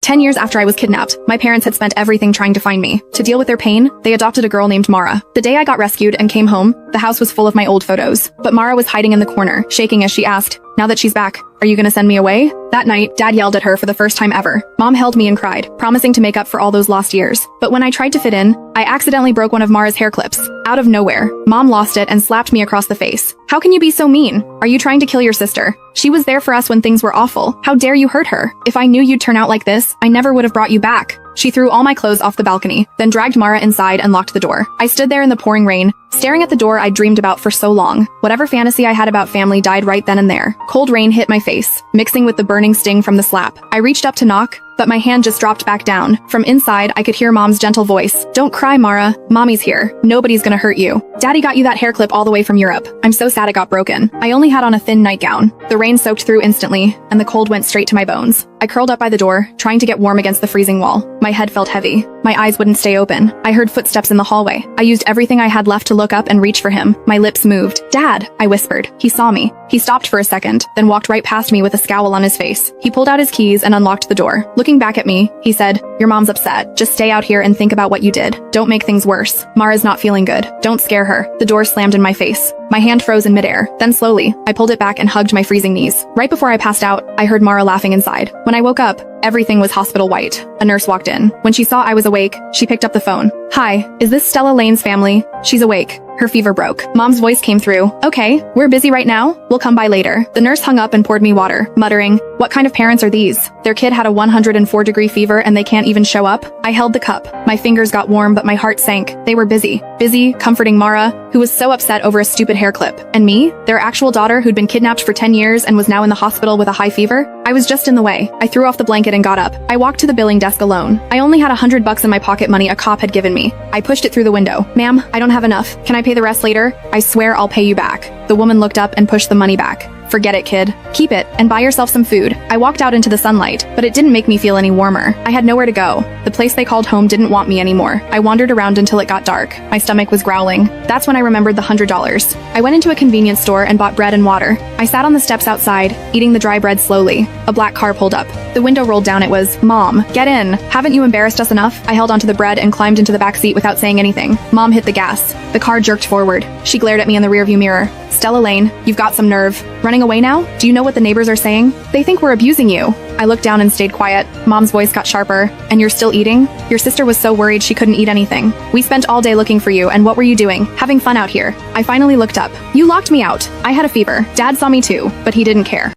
10 years after I was kidnapped, my parents had spent everything trying to find me. To deal with their pain, they adopted a girl named Mara. The day I got rescued and came home, the house was full of my old photos. But Mara was hiding in the corner, shaking as she asked, "Now that she's back, are you gonna send me away?" That night, Dad yelled at her for the first time ever. Mom held me and cried, promising to make up for all those lost years. But when I tried to fit in, I accidentally broke one of Mara's hair clips. Out of nowhere, Mom lost it and slapped me across the face. "How can you be so mean? Are you trying to kill your sister? She was there for us when things were awful. How dare you hurt her? If I knew you'd turn out like this, I never would have brought you back." She threw all my clothes off the balcony, then dragged Mara inside and locked the door. I stood there in the pouring rain, staring at the door I'd dreamed about for so long. Whatever fantasy I had about family died right then and there. Cold rain hit my face, mixing with the burning sting from the slap. I reached up to knock, but my hand just dropped back down. From inside, I could hear Mom's gentle voice. "Don't cry, Mara. Mommy's here. Nobody's gonna hurt you. Daddy got you that hair clip all the way from Europe. I'm so sad it got broken. I only had on a thin nightgown." The rain soaked through instantly, and the cold went straight to my bones. I curled up by the door, trying to get warm against the freezing wall. My head felt heavy. My eyes wouldn't stay open. I heard footsteps in the hallway. I used everything I had left to look up and reach for him. My lips moved. "Dad," I whispered. He saw me. He stopped for a second, then walked right past me with a scowl on his face. He pulled out his keys and unlocked the door. Looking back at me, he said, "Your mom's upset. Just stay out here and think about what you did. Don't make things worse. Mara's not feeling good. Don't scare her." The door slammed in my face. My hand froze in midair. Then slowly, I pulled it back and hugged my freezing knees. Right before I passed out, I heard Mara laughing inside. When I woke up, everything was hospital white. A nurse walked in. When she saw I was awake, she picked up the phone. "Hi, is this Stella Lane's family? She's awake. Her fever broke." Mom's voice came through. "Okay, we're busy right now. We'll come by later." The nurse hung up and poured me water, muttering, "What kind of parents are these? Their kid had a 104-degree fever and they can't even show up?" I held the cup. My fingers got warm, but my heart sank. They were busy comforting Mara, who was so upset over a stupid hair clip. And me, their actual daughter who'd been kidnapped for 10 years and was now in the hospital with a high fever? I was just in the way. I threw off the blanket and got up. I walked to the billing desk alone. I only had $100 in my pocket money a cop had given me. I pushed it through the window. "Ma'am, I don't have enough. Can I pay the rest later? I swear I'll pay you back." The woman looked up and pushed the money back. "Forget it, kid. Keep it and buy yourself some food." I walked out into the sunlight, but it didn't make me feel any warmer. I had nowhere to go. The place they called home didn't want me anymore. I wandered around until it got dark. My stomach was growling. That's when I remembered the $100. I went into a convenience store and bought bread and water. I sat on the steps outside, eating the dry bread slowly. A black car pulled up. The window rolled down. It was, "Mom, get in. Haven't you embarrassed us enough?" I held onto the bread and climbed into the back seat without saying anything. Mom hit the gas. The car jerked forward. She glared at me in the rearview mirror. "Stella Lane, you've got some nerve. Running away now? Do you know what the neighbors are saying? They think we're abusing you." I looked down and stayed quiet. Mom's voice got sharper. "And you're still eating? Your sister was so worried she couldn't eat anything. We spent all day looking for you, and what were you doing? Having fun out here." I finally looked up. "You locked me out. I had a fever. Dad saw me too, but he didn't care."